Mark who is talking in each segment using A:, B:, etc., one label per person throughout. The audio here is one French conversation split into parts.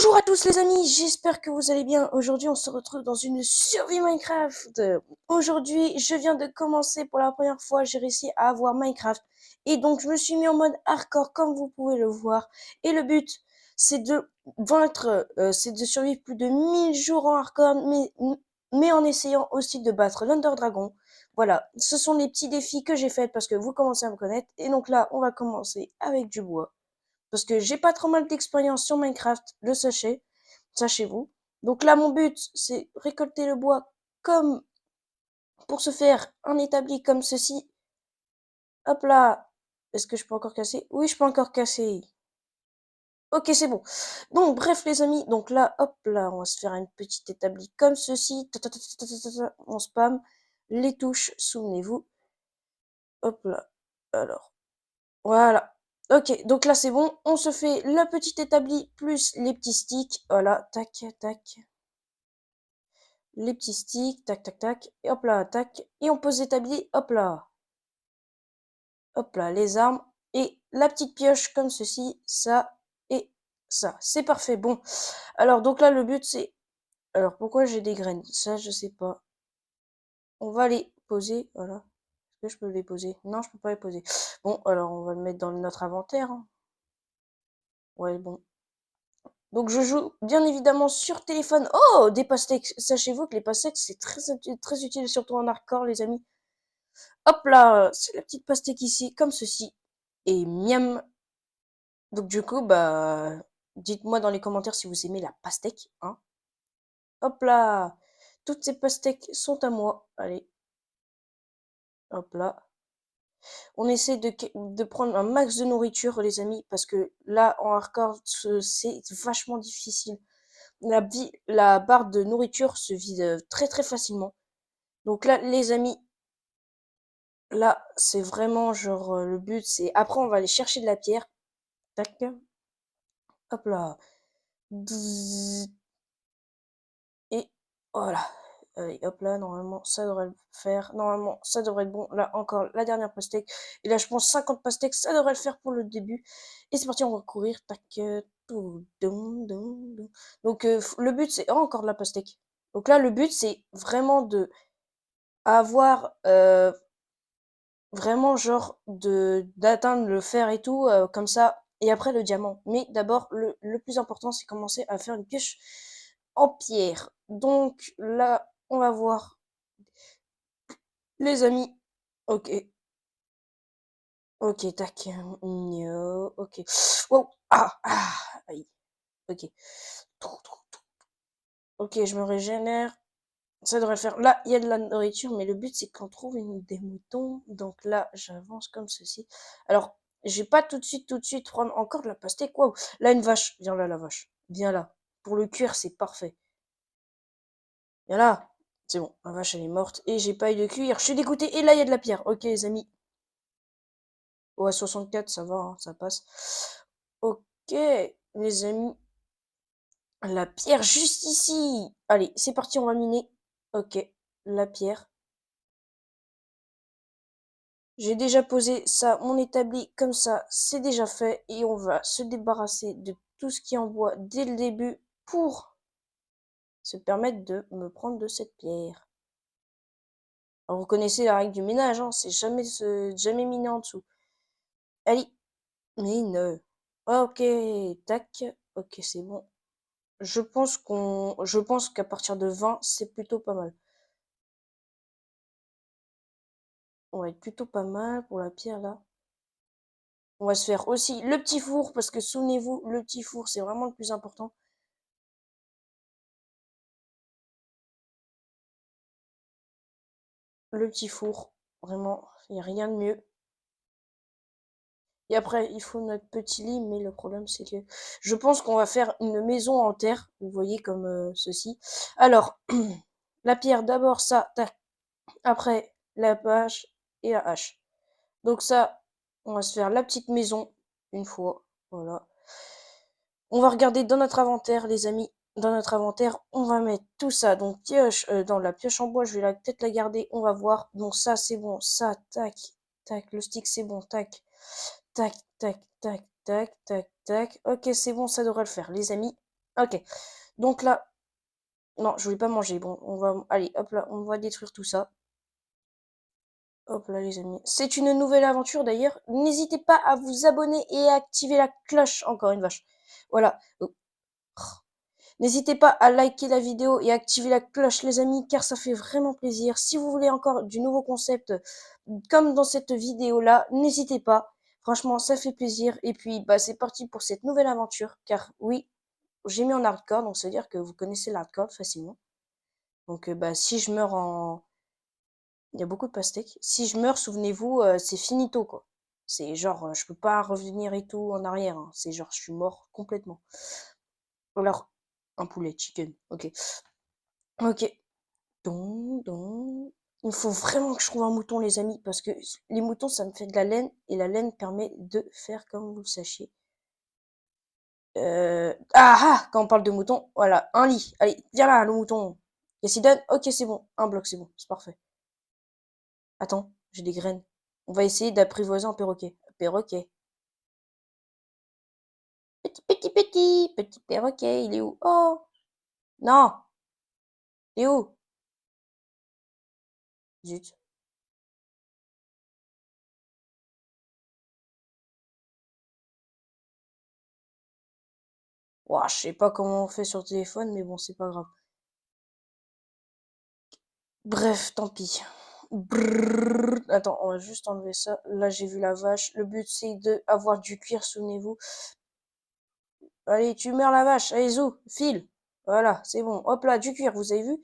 A: Bonjour à tous les amis, j'espère que vous allez bien. Aujourd'hui, on se retrouve dans une survie Minecraft. Aujourd'hui, je viens de commencer pour la première fois, j'ai réussi à avoir Minecraft. Et donc, je me suis mis en mode hardcore, comme vous pouvez le voir. Et le but, c'est de vaincre, c'est de survivre plus de 1000 jours en hardcore, mais en essayant aussi de battre l'Under Dragon. Voilà, ce sont les petits défis que j'ai faits parce que vous commencez à me connaître. Et donc là, on va commencer avec du bois. Parce que j'ai pas trop mal d'expérience sur Minecraft, le sachez-vous. Donc là, mon but, c'est récolter le bois comme pour se faire un établi comme ceci. Hop là. Est-ce que je peux encore casser? Oui, je peux encore casser. Ok, c'est bon. Donc, bref, les amis. Donc là, hop là, on va se faire une petite établi comme ceci. On spam les touches, souvenez-vous. Hop là. Alors, voilà. Ok, donc là c'est bon, on se fait le petit établi plus les petits sticks. Voilà, tac, tac. Les petits sticks, tac, tac, tac. Et hop là, tac. Et on pose l'établi, hop là. Hop là, les armes. Et la petite pioche comme ceci, ça et ça. C'est parfait. Bon, alors donc là le but c'est... Alors pourquoi j'ai des graines? Ça je sais pas. On va les poser, voilà. Est-ce que je peux les poser? Non, je peux pas les poser. Bon, alors on va le mettre dans notre inventaire, hein. Ouais, bon. Donc je joue bien évidemment sur téléphone. Oh, des pastèques. Sachez-vous que les pastèques c'est très utile, surtout en hardcore les amis. Hop là, c'est la petite pastèque ici, comme ceci. Et miam. Donc du coup, bah, dites-moi dans les commentaires si vous aimez la pastèque, hein. Hop là, toutes ces pastèques sont à moi. Allez, hop là. On essaie de prendre un max de nourriture les amis, parce que là en hardcore c'est vachement difficile. La barre de nourriture se vide très très facilement. Donc là, les amis, là, c'est vraiment genre le but, c'est après on va aller chercher de la pierre. Tac, hop là. Et voilà. Allez, hop là, normalement, ça devrait le faire. Normalement, ça devrait être bon. Là, encore la dernière pastèque. Et là, je pense 50 pastèques, ça devrait le faire pour le début. Et c'est parti, on va courir. Tac, donc, le but, c'est... Oh, encore de la pastèque. Donc là, le but, c'est vraiment de avoir vraiment genre d'atteindre le fer et tout comme ça et après le diamant. Mais d'abord le plus important c'est commencer à faire une pioche en pierre. Donc là on va voir les amis. Ok, ok, tac. Ok. Wow. Aïe. Ok. Ok, je me régénère. Ça devrait le faire. Là, il y a de la nourriture, mais le but, c'est qu'on trouve des moutons. Donc là, j'avance comme ceci. Alors, je vais pas tout de suite prendre encore de la pastèque. Waouh. Là, une vache. Viens là, la vache. Viens là. Pour le cuire, c'est parfait. Viens là. C'est bon, la vache, elle est morte. Et j'ai pas eu de cuir. Je suis dégoûté. Et là, il y a de la pierre. Ok, les amis. Oh, à 64, ça va, hein, ça passe. Ok, les amis. La pierre juste ici. Allez, c'est parti, on va miner. Ok, la pierre. J'ai déjà posé ça, mon établi comme ça, c'est déjà fait et on va se débarrasser de tout ce qui est en bois dès le début pour se permettre de me prendre de cette pierre. Alors, vous connaissez la règle du ménage, hein, c'est jamais miner en dessous. Allez, mine. Ok, tac, ok, c'est bon. Je pense qu'à partir de 20, c'est plutôt pas mal. On va être plutôt pas mal pour la pierre là. On va se faire aussi le petit four parce que souvenez-vous, le petit four c'est vraiment le plus important. Le petit four, vraiment, il n'y a rien de mieux. Et après, il faut notre petit lit, mais le problème, c'est que je pense qu'on va faire une maison en terre, vous voyez, comme ceci. Alors, la pierre, d'abord ça, tac. Après, la hache et la hache. Donc ça, on va se faire la petite maison une fois, voilà. On va regarder dans notre inventaire, les amis. Dans notre inventaire, on va mettre tout ça. Donc, pioche, dans la pioche en bois, je vais peut-être la garder. On va voir. Donc, ça, c'est bon. Ça, tac, tac. Le stick, c'est bon. Tac, tac, tac, tac, tac, tac, tac. Ok, c'est bon, ça devrait le faire, les amis. Ok. Donc là, non, je voulais pas manger. Bon, on va, allez, hop là, on va détruire tout ça. Hop là, les amis. C'est une nouvelle aventure d'ailleurs. N'hésitez pas à vous abonner et à activer la cloche. Encore une vache. Voilà. N'hésitez pas à liker la vidéo et à activer la cloche, les amis, car ça fait vraiment plaisir. Si vous voulez encore du nouveau concept, comme dans cette vidéo-là, n'hésitez pas. Franchement, ça fait plaisir. Et puis, bah, c'est parti pour cette nouvelle aventure, car oui, j'ai mis en hardcore, donc ça veut dire que vous connaissez l'hardcore facilement. Donc, bah, si je meurs en... Il y a beaucoup de pastèques. Si je meurs, souvenez-vous, c'est finito, quoi. C'est genre, je peux pas revenir et tout en arrière, hein. C'est genre, je suis mort complètement. Alors, un poulet, chicken, ok. Ok. Il faut vraiment que je trouve un mouton, les amis, parce que les moutons, ça me fait de la laine, et la laine permet de faire, comme vous le sachiez. Quand on parle de mouton, voilà, un lit. Allez, viens là, le mouton. Yacine, ok, c'est bon. Un bloc, c'est bon, c'est parfait. Attends, j'ai des graines. On va essayer d'apprivoiser un perroquet. Perroquet. Petit perroquet, il est où? Oh! Non! Il est où? Zut. Ouah, je sais pas comment on fait sur le téléphone, mais bon, c'est pas grave. Bref, tant pis. Brrr. Attends, on va juste enlever ça. Là, j'ai vu la vache. Le but, c'est de avoir du cuir, souvenez-vous. Allez, tu meurs la vache. Allez, zou, file. Voilà, c'est bon. Hop là, du cuir, vous avez vu?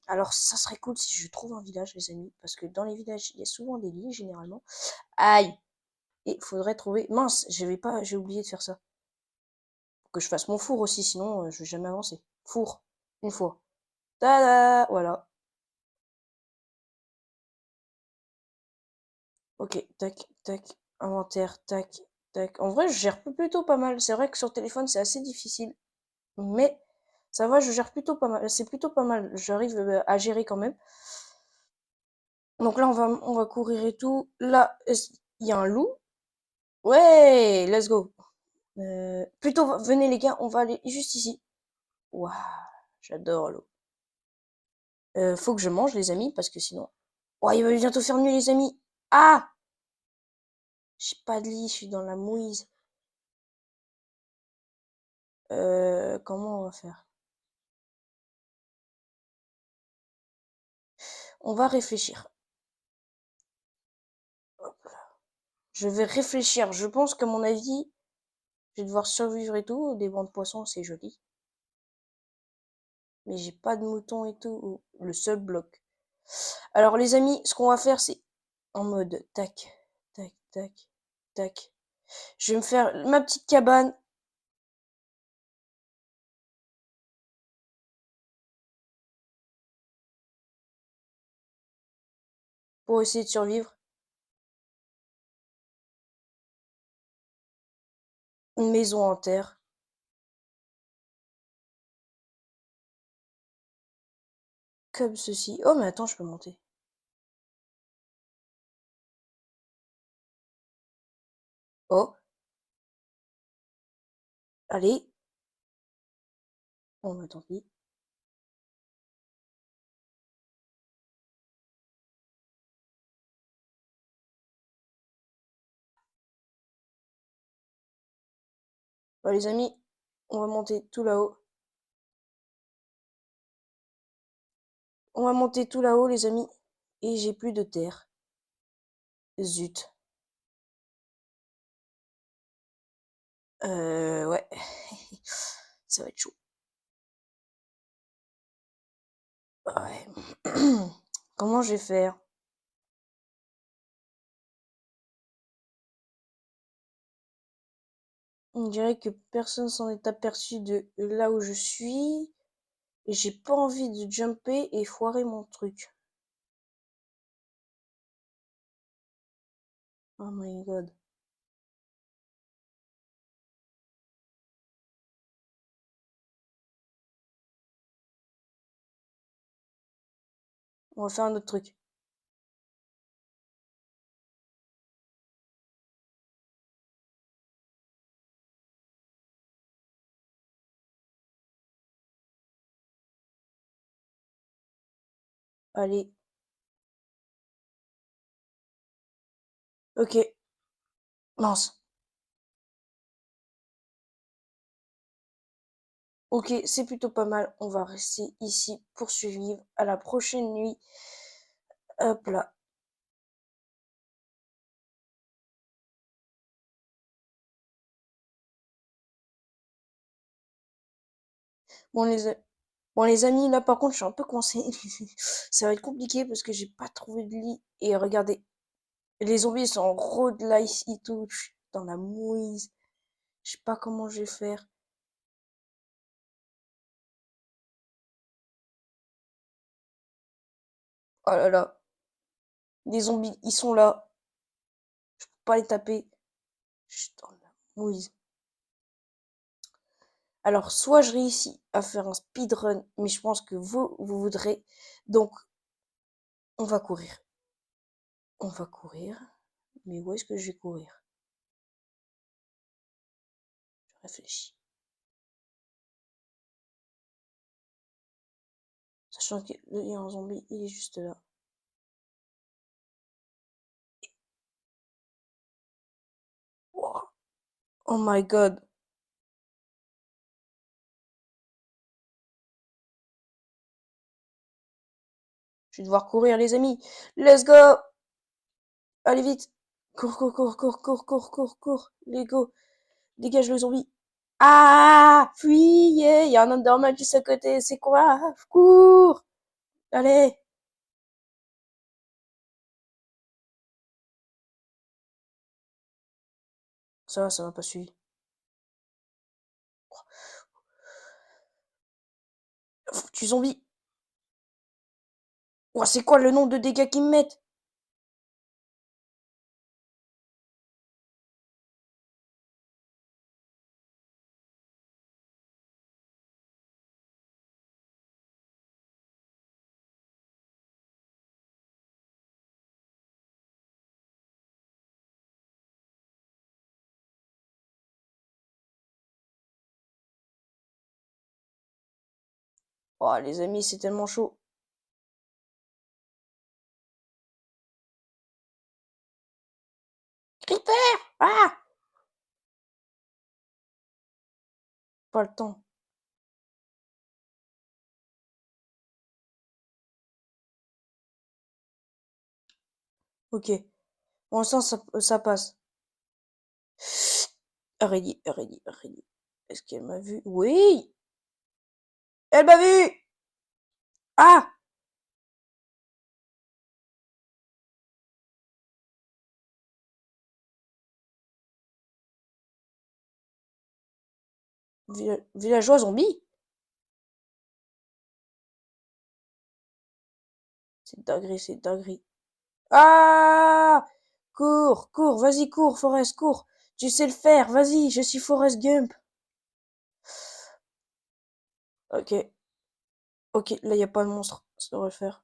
A: Alors, ça serait cool si je trouve un village, les amis. Parce que dans les villages, il y a souvent des lits, généralement. Aïe! Et faudrait trouver... Mince, j'ai oublié de faire ça. Faut que je fasse mon four aussi, sinon je vais jamais avancer. Four, une fois. Tada! Voilà. Ok, tac, tac, inventaire, tac, tac. En vrai, je gère plutôt pas mal. C'est vrai que sur téléphone, c'est assez difficile. Mais ça va, je gère plutôt pas mal. C'est plutôt pas mal. J'arrive à gérer quand même. Donc là, on va courir et tout. Là, il y a un loup. Ouais, let's go. Plutôt, venez les gars, on va aller juste ici. Waouh, j'adore l'eau. Faut que je mange, les amis, parce que sinon... Oh, il va bientôt faire nuit, les amis. Ah! J'ai pas de lit, je suis dans la mouise. Comment on va faire? On va réfléchir. Je vais réfléchir. Je pense qu'à mon avis, je vais devoir survivre et tout. Des bancs de poissons, c'est joli. Mais j'ai pas de moutons et tout. Le seul bloc. Alors, les amis, ce qu'on va faire, c'est en mode tac, tac, tac, tac. Je vais me faire ma petite cabane. Pour essayer de survivre. Une maison en terre. Comme ceci. Oh, mais attends, je peux monter. Oh, allez. Oh, mais tant pis. Bah, les amis, on va monter tout là-haut. On va monter tout là-haut, les amis. Et j'ai plus de terre. Zut. Ouais. Ça va être chaud. Ouais. Comment je vais faire? On dirait que personne s'en est aperçu de là où je suis. Et j'ai pas envie de jumper et foirer mon truc. Oh my god. On va faire un autre truc. Allez. Ok. Mince. Ok, c'est plutôt pas mal. On va rester ici pour survivre. À la prochaine nuit. Hop là. Bon bon, les amis, là par contre, je suis un peu coincé. Ça va être compliqué parce que j'ai pas trouvé de lit. Et regardez, les zombies sont en road là ici tout. Je suis dans la mouise. Je sais pas comment je vais faire. Oh là là. Les zombies, ils sont là. Je peux pas les taper. Je suis dans la mouise. Alors, soit je réussis à faire un speedrun, mais je pense que vous voudrez. Donc, on va courir. On va courir. Mais où est-ce que je vais courir? Je réfléchis. Sachant qu'il y a un zombie, il est juste là. Wow. Oh my god. Je vais devoir courir, les amis. Let's go! Allez vite! Cours, cours, cours, cours, cours, cours, cours, cours. Les go. Dégage le zombie. Ah! Fuyez! Il y a un Enderman juste à côté. C'est quoi? Cours! Allez! Ça va pas suivre. Tu zombie! Ouah, c'est quoi le nombre de dégâts qu'ils me mettent? Oh, les amis, c'est tellement chaud. Creeper! Ah! Pas le temps. Ok. Pour l'instant, ça passe. Araignée, araignée, araignée. Est-ce qu'elle m'a vu? Oui! Elle m'a vu! Ah! Villageois zombie? C'est dinguerie, c'est dinguerie. Ah! Cours, cours, vas-y, cours, Forrest, cours. Tu sais le faire, vas-y, je suis Forrest Gump. Ok, ok, là, y a pas de monstre. Ça devrait le faire.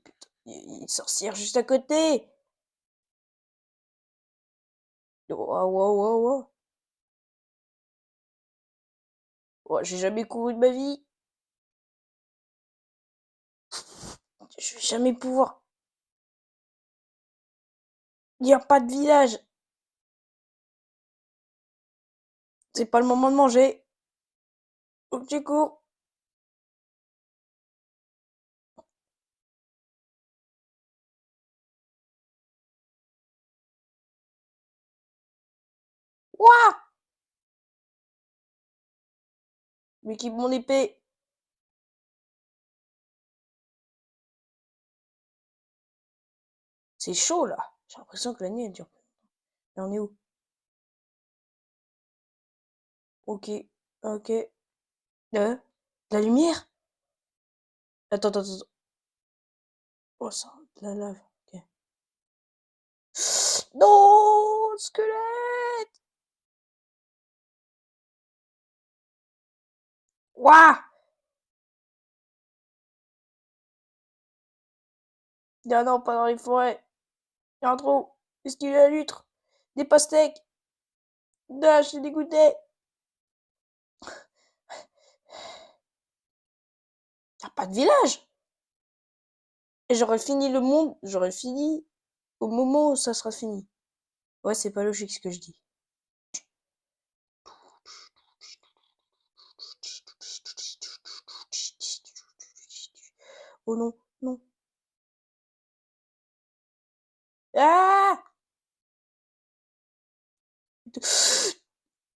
A: Putain, y a une sorcière juste à côté. Waouh, waouh, waouh, waouh. Oh, j'ai jamais couru de ma vie. Je vais jamais pouvoir. Y a pas de village. C'est pas le moment de manger. Faut que tu cours. Ouah! M'équipe mon épée. C'est chaud là. J'ai l'impression que la nuit elle dure. Et on est où? Ok, ok. La lumière? Attends, attends, attends. Oh, ça, de la lave. Ok. Non, squelette! Ouah! Ah non, pas dans les forêts. Il y a un trou. Est-ce qu'il y a la lutre? Des pastèques. Ah, je suis dégoûté. Y a pas de village. Et j'aurais fini le monde, j'aurais fini au moment où ça sera fini. Ouais, c'est pas logique ce que je dis. Oh non, non. Ah!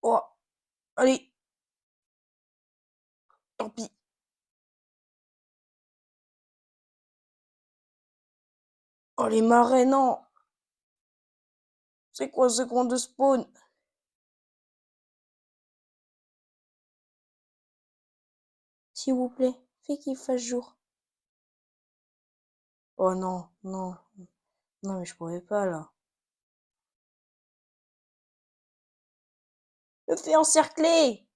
A: Oh, allez, tant pis. Oh, les marais, non. C'est quoi ce coin de spawn? S'il vous plaît, fais qu'il fasse jour. Oh non, non, non, mais je pourrais pas là. Le fais encercler!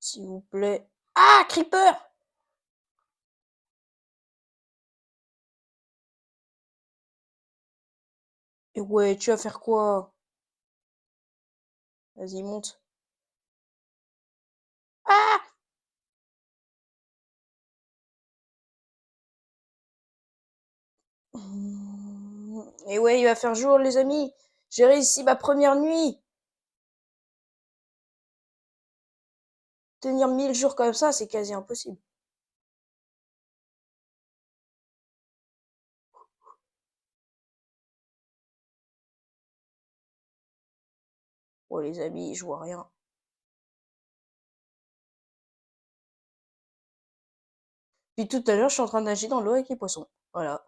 A: S'il vous plaît. Ah, Creeper! Et ouais, tu vas faire quoi? Vas-y, monte. Ah! Et ouais, il va faire jour, les amis. J'ai réussi ma première nuit. Tenir 1000 jours comme ça, c'est quasi impossible. Oh, les amis, je vois rien. Puis tout à l'heure, je suis en train de nager dans l'eau avec les poissons. Voilà.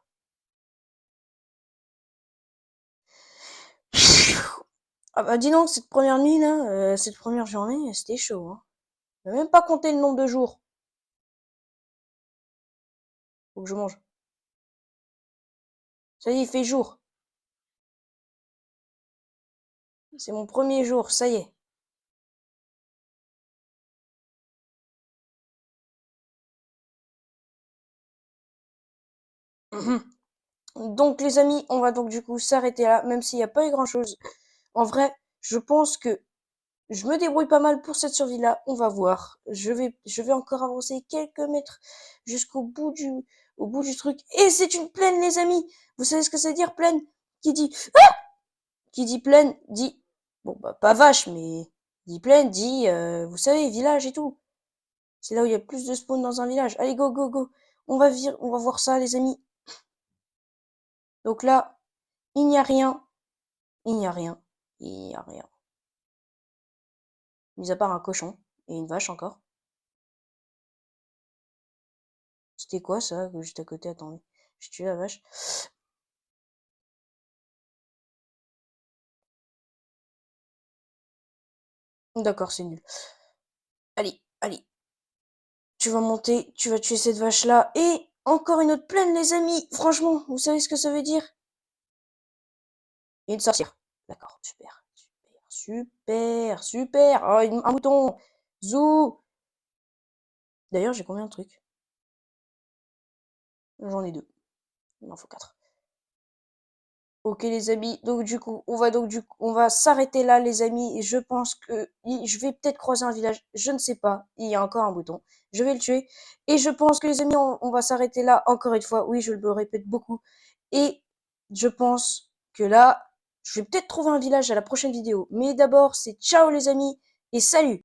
A: Ah bah dis donc, cette première nuit là, cette première journée, c'était chaud, hein. J'ai même pas compté le nombre de jours. Faut que je mange. Ça y est, il fait jour. C'est mon premier jour, ça y est. Donc les amis, on va donc du coup s'arrêter là, même s'il n'y a pas eu grand-chose. En vrai, je pense que je me débrouille pas mal pour cette survie-là. On va voir. Je vais encore avancer quelques mètres jusqu'au au bout du truc. Et c'est une plaine, les amis. Vous savez ce que c'est dire plaine? Qui dit, qui dit plaine dit, bon bah pas vache, mais dit plaine dit, vous savez, village et tout. C'est là où il y a plus de spawn dans un village. Allez, go, go, go. On va voir ça, les amis. Donc là, il n'y a rien. Il n'y a rien. Il n'y a rien. Mis à part un cochon et une vache encore. C'était quoi ça, juste à côté? Attendez. J'ai tué la vache. D'accord, c'est nul. Allez, allez. Tu vas monter, tu vas tuer cette vache-là. Et encore une autre plaine, les amis. Franchement, vous savez ce que ça veut dire? Une sorcière. D'accord, super. Super, super, super. Oh, un mouton. Zou. D'ailleurs, j'ai combien de trucs? J'en ai deux. Il m'en faut quatre. Ok les amis, donc du coup, on va s'arrêter là les amis. Et je pense que je vais peut-être croiser un village, je ne sais pas. Il y a encore un bouton, je vais le tuer. Et je pense que les amis, on va s'arrêter là encore une fois. Oui, je le répète beaucoup. Et je pense que là, je vais peut-être trouver un village à la prochaine vidéo. Mais d'abord, c'est ciao les amis et salut!